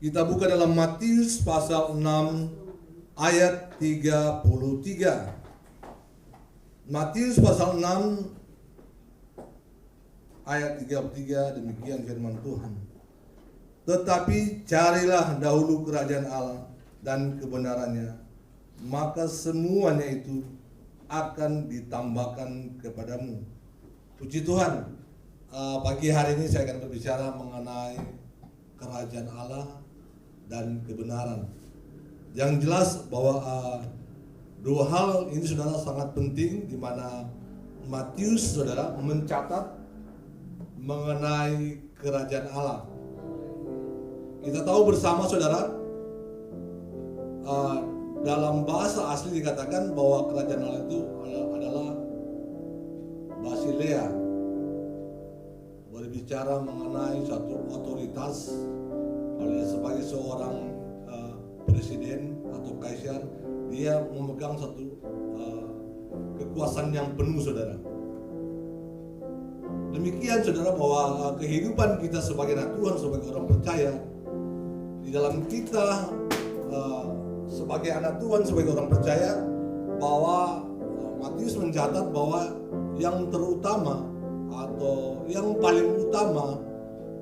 Kita buka dalam Matius pasal 6 ayat 33. Matius pasal 6 ayat 33, demikian firman Tuhan. Tetapi carilah dahulu kerajaan Allah dan kebenarannya, maka semuanya itu akan ditambahkan kepadamu. Puji Tuhan, pagi hari ini saya akan berbicara mengenai kerajaan Allah dan kebenaran. Yang jelas bahwa dua hal ini saudara sangat penting, di mana Matius saudara mencatat mengenai kerajaan Allah. Kita tahu bersama saudara, dalam bahasa asli dikatakan bahwa kerajaan Allah itu adalah Basileia, berbicara mengenai satu otoritas. Oleh sebagai seorang presiden atau kaisar, dia memegang satu kekuasaan yang penuh saudara. Demikian saudara, bahwa kehidupan kita sebagai anak Tuhan, sebagai orang percaya, di dalam kita sebagai anak Tuhan, sebagai orang percaya, bahwa Matius mencatat bahwa yang terutama atau yang paling utama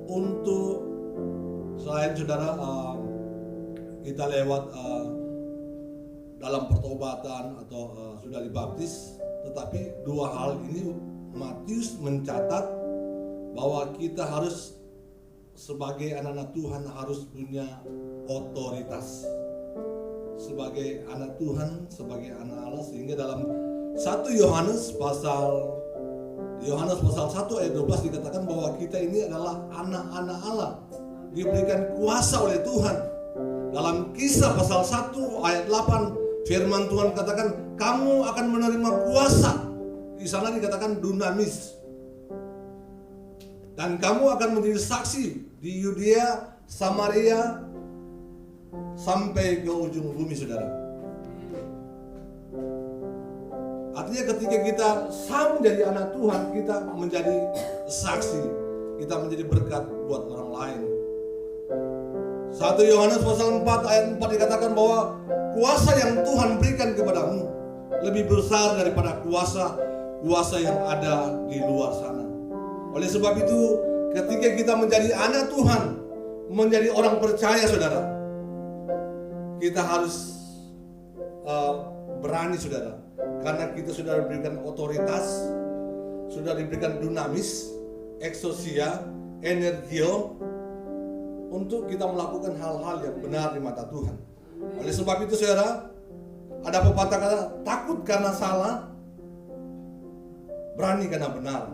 untuk selain saudara kita lewat dalam pertobatan atau sudah dibaptis, tetapi dua hal ini Matius mencatat bahwa kita harus sebagai anak-anak Tuhan harus punya otoritas sebagai anak Tuhan, sebagai anak Allah. Sehingga dalam 1 Yohanes pasal 1 ayat 12 dikatakan bahwa kita ini adalah anak-anak Allah, diberikan kuasa oleh Tuhan. Dalam Kisah pasal 1 ayat 8 firman Tuhan katakan kamu akan menerima kuasa. Di sana dikatakan dunamis. Dan kamu akan menjadi saksi di Yudea, Samaria, sampai ke ujung bumi saudara. Artinya ketika kita sama menjadi anak Tuhan, kita menjadi saksi, kita menjadi berkat buat orang lain. 1 Yohanes pasal 4 ayat 4 dikatakan bahwa kuasa yang Tuhan berikan kepadamu lebih besar daripada kuasa yang ada di luar sana. Oleh sebab itu, ketika kita menjadi anak Tuhan, menjadi orang percaya saudara, kita harus berani saudara, karena kita sudah diberikan otoritas, sudah diberikan dunamis, eksosia, energio, untuk kita melakukan hal-hal yang benar di mata Tuhan. Oleh sebab itu saudara, ada pepatah kata, takut karena salah, berani karena benar.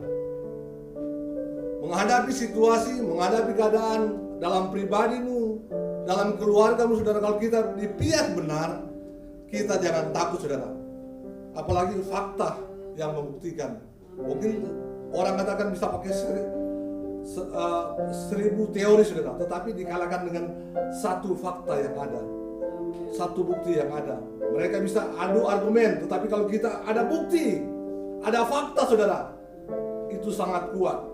Menghadapi situasi, menghadapi keadaan dalam pribadimu, dalam keluargamu saudara, kalau kita di pihak benar, kita jangan takut saudara. Apalagi fakta yang membuktikan. Mungkin orang katakan bisa pakai 1000 teori saudara, tetapi dikalahkan dengan satu fakta yang ada, satu bukti yang ada. Mereka bisa adu argumen, tetapi kalau kita ada bukti, ada fakta saudara, itu sangat kuat.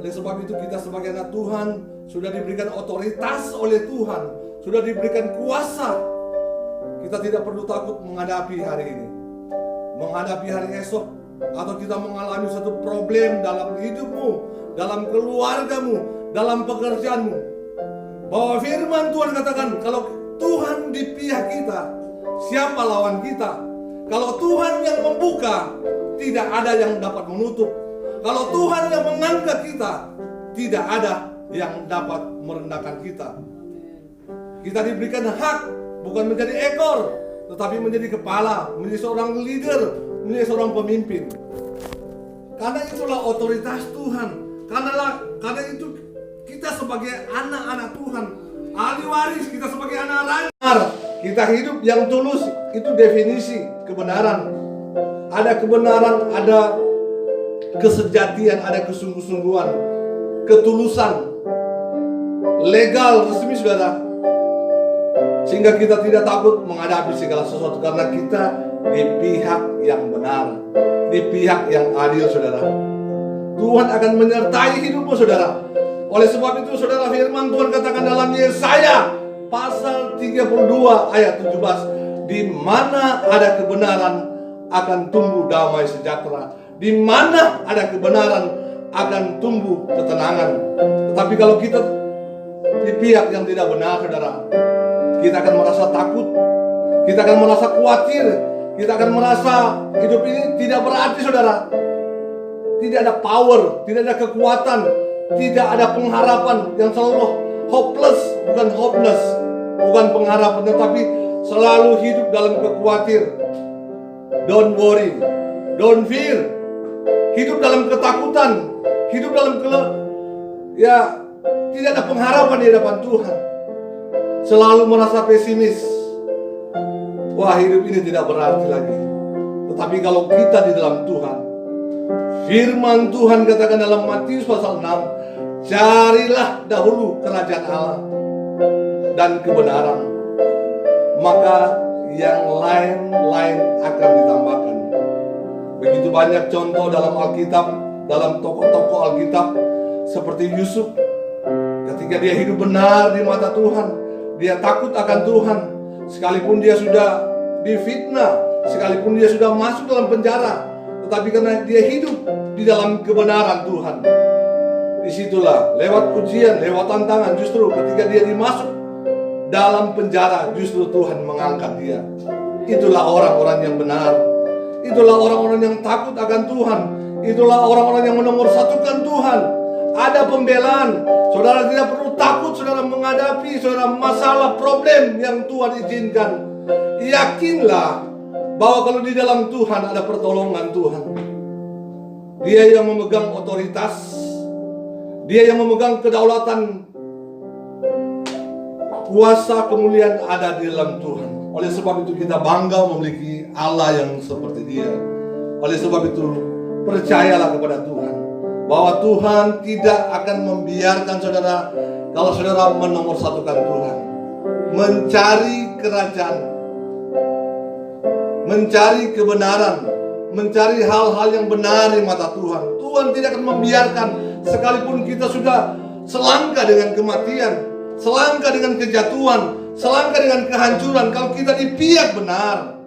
Oleh sebab itu kita sebagai anak Tuhan sudah diberikan otoritas oleh Tuhan, sudah diberikan kuasa. Kita tidak perlu takut menghadapi hari ini, menghadapi hari esok, atau kita mengalami satu problem dalam hidupmu, dalam keluargamu, dalam pekerjaanmu. Bahwa firman Tuhan katakan, kalau Tuhan di pihak kita, siapa lawan kita? Kalau Tuhan yang membuka, tidak ada yang dapat menutup. Kalau Tuhan yang mengangkat kita, tidak ada yang dapat merendahkan kita. Kita diberikan hak, bukan menjadi ekor, tetapi menjadi kepala, menjadi seorang leader, menjadi seorang pemimpin. Karena itulah otoritas Tuhan. Karena itu kita sebagai anak-anak Tuhan, ahli waris, kita sebagai anak raja, kita hidup yang tulus. Itu definisi kebenaran. Ada kebenaran, ada kesejatian, ada kesungguh-sungguhan, ketulusan, legal, resmi saudara. Sehingga kita tidak takut menghadapi segala sesuatu, karena kita di pihak yang benar, di pihak yang adil saudara. Tuhan akan menyertai hidupmu saudara. Oleh sebab itu saudara, firman Tuhan katakan dalam Yesaya pasal 32 ayat 17, di mana ada kebenaran akan tumbuh damai sejahtera, di mana ada kebenaran akan tumbuh ketenangan. Tetapi kalau kita di pihak yang tidak benar, saudara, kita akan merasa takut, kita akan merasa khawatir, kita akan merasa hidup ini tidak berarti, saudara. Tidak ada power, tidak ada kekuatan, tidak ada pengharapan, yang selalu hopeless, bukan hopeless, bukan pengharapan, tetapi selalu hidup dalam kekhawatiran. Don't worry, don't fear. Hidup dalam ketakutan, hidup dalam tidak ada pengharapan di hadapan Tuhan. Selalu merasa pesimis. Wah, hidup ini tidak berarti lagi. Tetapi kalau kita di dalam Tuhan, firman Tuhan katakan dalam Matius pasal 6, carilah dahulu kerajaan Allah dan kebenaran, maka yang lain-lain akan ditambahkan. Begitu banyak contoh dalam Alkitab, dalam tokoh-tokoh Alkitab, seperti Yusuf. Ketika dia hidup benar di mata Tuhan, dia takut akan Tuhan, sekalipun dia sudah difitnah, sekalipun dia sudah masuk dalam penjara, tetapi karena dia hidup di dalam kebenaran Tuhan, disitulah lewat ujian, lewat tantangan, justru ketika dia dimasuk dalam penjara, justru Tuhan mengangkat dia. Itulah orang-orang yang benar. Itulah orang-orang yang takut akan Tuhan. Itulah orang-orang yang menomorsatukan Tuhan. Ada pembelaan. Saudara tidak perlu takut, saudara menghadapi saudara masalah, problem yang Tuhan izinkan. Yakinlah bahwa kalau di dalam Tuhan ada pertolongan Tuhan. Dia yang memegang otoritas, dia yang memegang kedaulatan, kuasa kemuliaan ada di dalam Tuhan. Oleh sebab itu kita bangga memiliki Allah yang seperti Dia. Oleh sebab itu percayalah kepada Tuhan bahwa Tuhan tidak akan membiarkan saudara, kalau saudara menomorsatukan Tuhan, mencari kerajaan, mencari kebenaran, mencari hal-hal yang benar di mata Tuhan. Tuhan tidak akan membiarkan, sekalipun kita sudah selangkah dengan kematian, selangkah dengan kejatuhan, selangkah dengan kehancuran, kalau kita di pihak benar,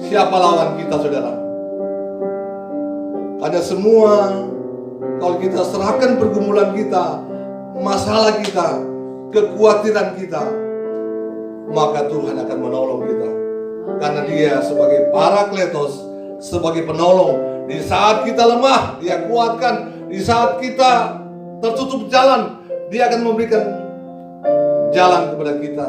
siapa lawan kita, saudara? Ada semua, kalau kita serahkan pergumulan kita, masalah kita, kekhawatiran kita, maka Tuhan akan menolong kita. Karena Dia sebagai Parakletos, sebagai penolong. Di saat kita lemah, Dia kuatkan. Di saat kita tertutup jalan, Dia akan memberikan jalan kepada kita.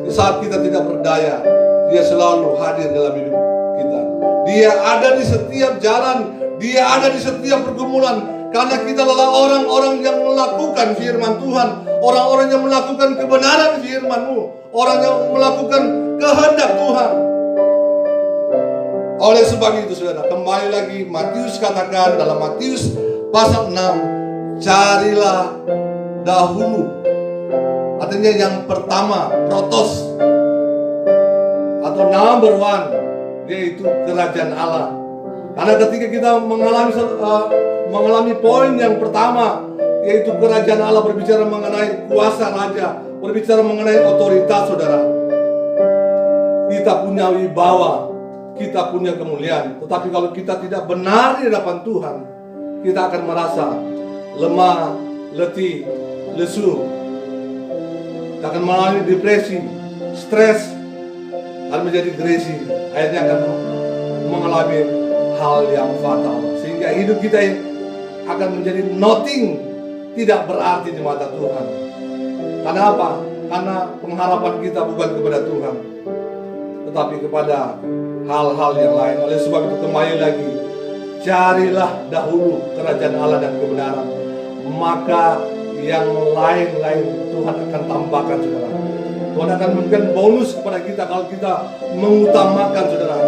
Di saat kita tidak berdaya, Dia selalu hadir dalam hidup kita. Dia ada di setiap jalan, Dia ada di setiap pergumulan. Karena kita adalah orang-orang yang melakukan firman Tuhan, orang-orang yang melakukan kebenaran firman-Mu, orang yang melakukan kehendak Tuhan. Oleh sebab itu, saudara, kembali lagi Matius katakan dalam Matius pasal 6, carilah dahulu, artinya yang pertama, protos, atau number one, yaitu kerajaan Allah. Karena ketika kita mengalami poin yang pertama, yaitu kerajaan Allah, berbicara mengenai kuasa raja, berbicara mengenai otoritas, saudara. Kita punya wibawa, kita punya kemuliaan. Tetapi kalau kita tidak benar di hadapan Tuhan, kita akan merasa lemah, letih, lesu. Kita akan mengalami depresi, stres, akan menjadi gresi. Akhirnya akan mengalami hal yang fatal, sehingga hidup kita akan menjadi nothing, tidak berarti di mata Tuhan. Karena apa? Karena pengharapan kita bukan kepada Tuhan, tetapi kepada hal-hal yang lain. Oleh sebab itu kembali lagi, carilah dahulu kerajaan Allah dan kebenaran, maka yang lain-lain Tuhan akan tambahkan, saudara. Tuhan akan memberikan bonus kepada kita kalau kita mengutamakan, saudara,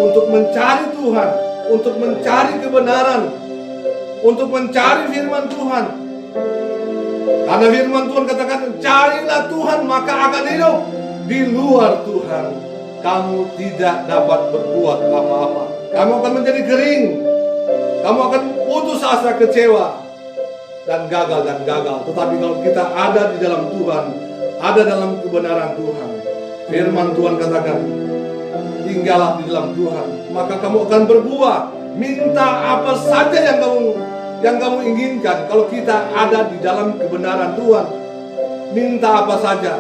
untuk mencari Tuhan, untuk mencari kebenaran, untuk mencari firman Tuhan. Karena firman Tuhan katakan, carilah Tuhan maka akan hidup. Di luar Tuhan, kamu tidak dapat berbuat apa-apa. Kamu akan menjadi kering, kamu akan putus asa, kecewa. dan gagal. Tetapi kalau kita ada di dalam Tuhan, ada dalam kebenaran Tuhan, firman Tuhan katakan, tinggallah di dalam Tuhan, maka kamu akan berbuah. Minta apa saja yang kamu inginkan. Kalau kita ada di dalam kebenaran Tuhan, minta apa saja.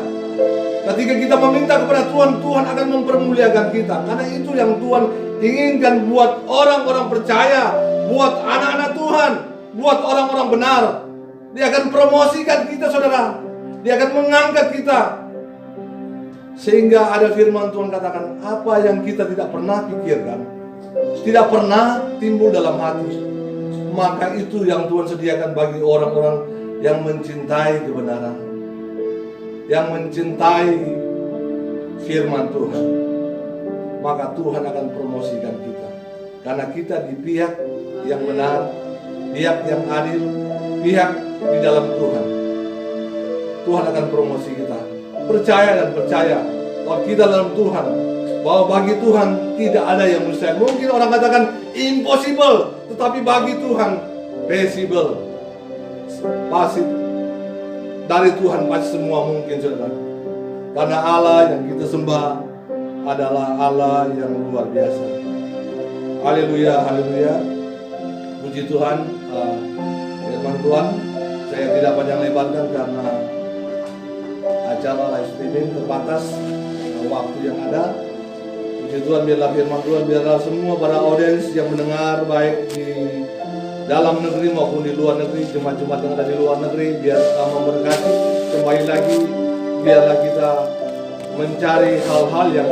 Ketika kita meminta kepada Tuhan, Tuhan akan mempermuliakan kita. Karena itu yang Tuhan inginkan buat orang-orang percaya, buat anak-anak Tuhan, buat orang-orang benar. Dia akan promosikan kita, saudara. Dia akan mengangkat kita. Sehingga ada firman Tuhan katakan, apa yang kita tidak pernah pikirkan, tidak pernah timbul dalam hati, maka itu yang Tuhan sediakan bagi orang-orang yang mencintai kebenaran, yang mencintai firman Tuhan. Maka Tuhan akan promosikan kita, karena kita di pihak yang benar, pihak yang adil, pihak di dalam Tuhan. Tuhan akan promosi kita. Percaya dan percaya kalau kita dalam Tuhan, bahwa bagi Tuhan tidak ada yang mustahil. Mungkin orang katakan impossible, tetapi bagi Tuhan possible. Pasti dari Tuhan pasti semua mungkin, saudara. Karena Allah yang kita sembah adalah Allah yang luar biasa. Haleluya, haleluya. Puji Tuhan. Firman Tuhan, saya tidak panjang lebarkan karena acara live streaming terbatas waktu yang ada. Puji Tuhan, biarlah firman Tuhan, biarlah semua para audiens yang mendengar, baik di dalam negeri maupun di luar negeri, jemaat-jemaat yang ada di luar negeri, biar memberkati. Kembali lagi, biarlah kita mencari hal-hal yang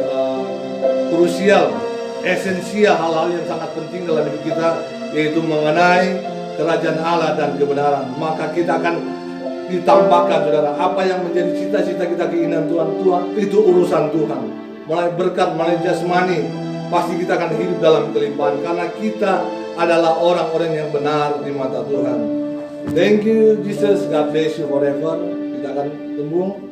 krusial, esensial, hal-hal yang sangat penting dalam hidup kita, yaitu mengenai kerajaan Allah dan kebenaran. Maka kita akan ditambahkan, saudara, apa yang menjadi cita-cita kita, keinginan Tuhan, itu urusan Tuhan. Mulai berkat, mulai jasmani, pasti kita akan hidup dalam kelimpahan, karena kita adalah orang-orang yang benar di mata Tuhan. Thank you Jesus, God bless you forever. Kita akan tembung.